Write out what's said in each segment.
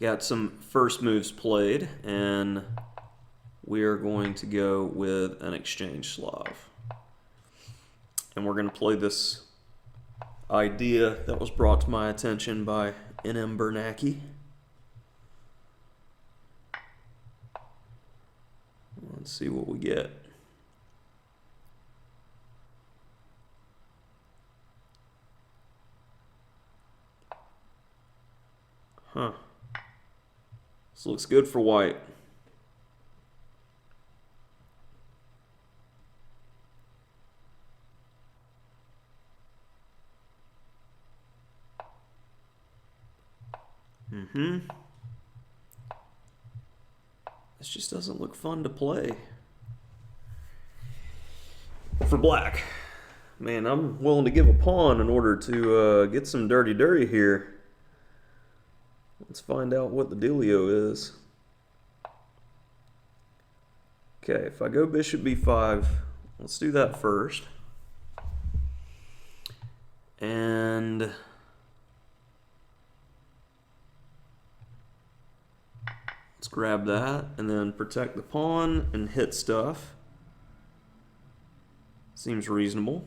Got some first moves played, and we are going to go with an Exchange Slav. And we're going to play this idea that was brought to my attention by NM Biernacki. Let's see what we get. Huh. This looks good for white. This just doesn't look fun to play. For black. Man, I'm willing to give a pawn in order to get some dirty here. Let's find out what the dealio is. Okay, if I go bishop b5, let's do that first. And let's grab that and then protect the pawn and hit stuff. Seems reasonable.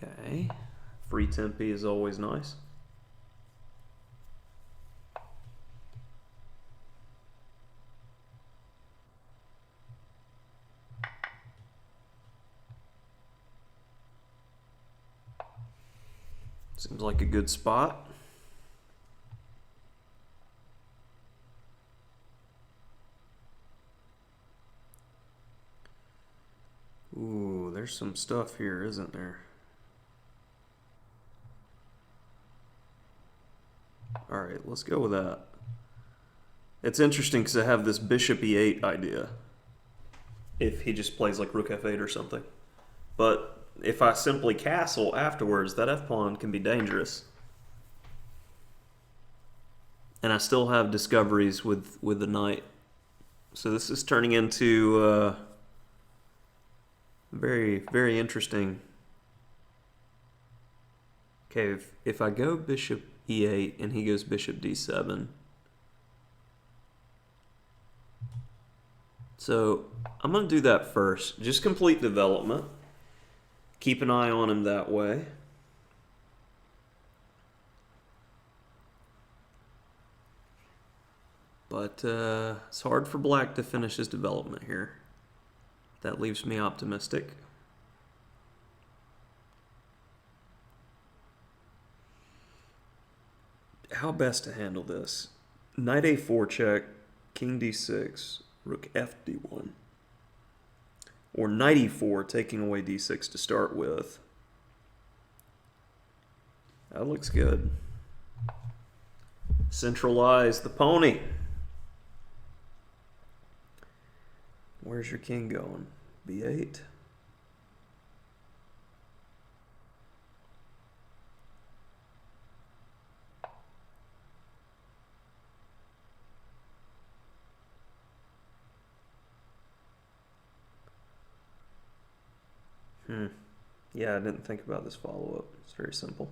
Okay, free tempi is always nice. Seems like a good spot. Ooh, there's some stuff here, isn't there? All right, let's go with that. It's interesting because I have this bishop e8 idea. If he just plays like rook f8 or something. But if I simply castle afterwards, that f-pawn can be dangerous. And I still have discoveries with the knight. So this is turning into very, very interesting. Okay, if I go bishop e8 and he goes bishop d7. So I'm going to do that first. Just complete development. Keep an eye on him that way. But it's hard for black to finish his development here. That leaves me optimistic. How best to handle this? Knight a4 check, king d6, rook f d1. Or knight e4, taking away d6 to start with. That looks good. Centralize the pony. Where's your king going? b8. Yeah, I didn't think about this follow-up. It's very simple.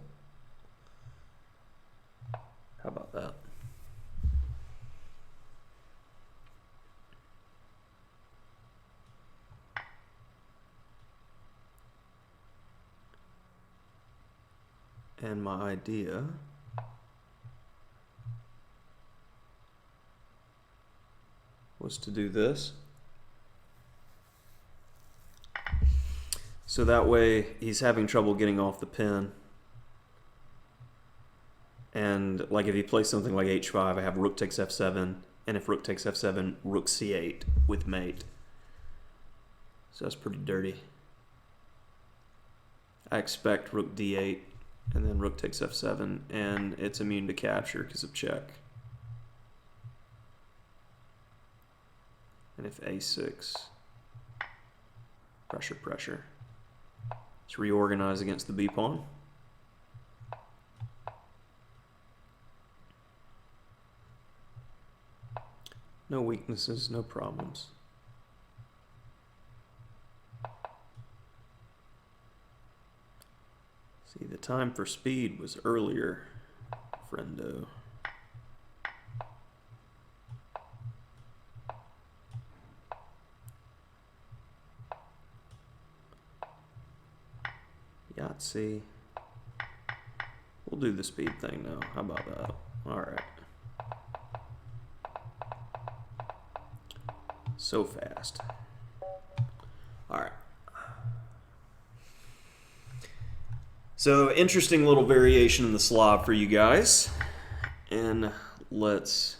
How about that? And my idea was to do this. So that way he's having trouble getting off the pin. And like if he plays something like h5, I have rook takes f7, and if rook takes f7, rook c8 with mate. So that's pretty dirty. I expect rook d8, and then rook takes f7, and it's immune to capture because of check. And if a6, pressure, pressure. Let's reorganize against the b-pawn. No weaknesses, no problems. See, the time for speed was earlier, friendo. Yahtzee. We'll do the speed thing now. How about that? All right. So fast. All right. So interesting little variation in the Slav for you guys. And let's...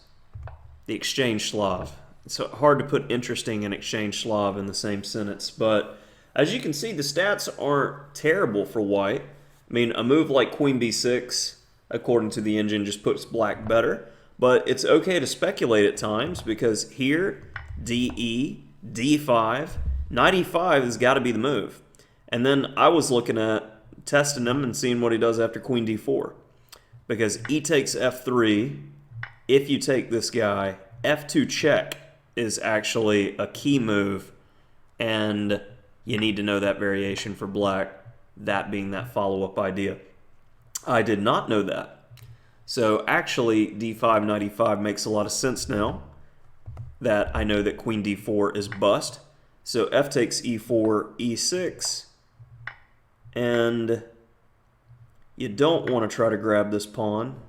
The Exchange Slav. It's hard to put interesting and Exchange Slav in the same sentence, but as you can see, the stats aren't terrible for white. I mean, a move like Queen B6, according to the engine, just puts black better. But it's okay to speculate at times because here, DE, D5, Knight E5 has got to be the move. And then I was looking at testing him and seeing what he does after Queen D4. Because E takes F3, if you take this guy, F2 check is actually a key move, and you need to know that variation for black, that being that follow-up idea. I did not know that. So actually, D5, Knight E5 makes a lot of sense now that I know that Queen D4 is bust. So F takes E4, E6, and you don't want to try to grab this pawn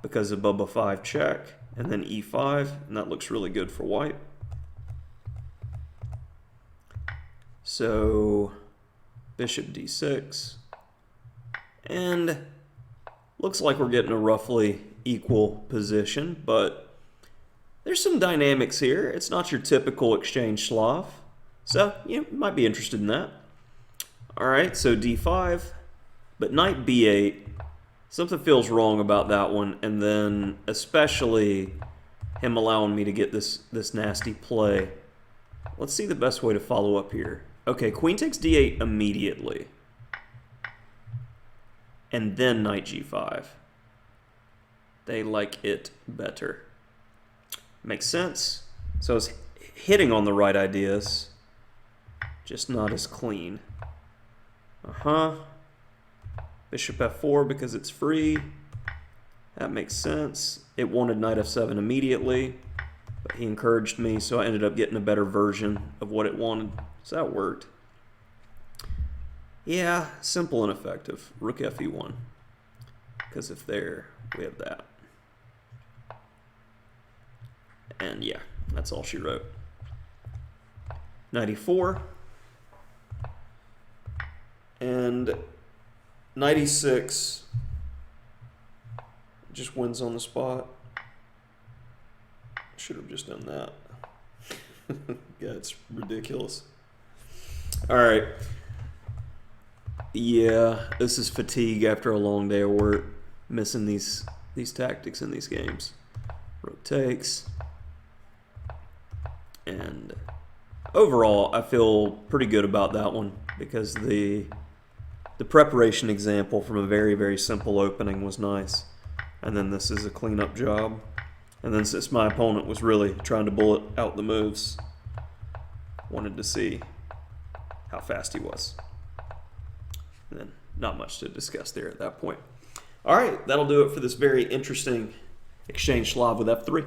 because of Bubba 5 check, and then E5, and that looks really good for white. So Bishop D6, and looks like we're getting a roughly equal position, but there's some dynamics here. It's not your typical Exchange Slav, so you might be interested in that. All right, so D5, but Knight B8, something feels wrong about that one, and then especially him allowing me to get this nasty play. Let's see the best way to follow up here. Okay, Queen takes D8 immediately, and then Knight G5. They like it better. Makes sense. So it's hitting on the right ideas, just not as clean. Bishop F4 because it's free. That makes sense. It wanted Knight F7 immediately, but he encouraged me, so I ended up getting a better version of what it wanted. So that worked. Yeah, simple and effective. Rook Fe1. Because if there, we have that. And yeah, that's all she wrote. Knight E4. And Knight E6 just wins on the spot. Should have just done that. Yeah, it's ridiculous. All right. Yeah, this is fatigue after a long day of work. Missing these tactics in these games. Rook takes. And overall, I feel pretty good about that one because the preparation example from a very, very simple opening was nice. And then this is a cleanup job. And then since my opponent was really trying to bullet out the moves, wanted to see how fast he was. And then not much to discuss there at that point. All right, that'll do it for this very interesting Exchange Slav with F3.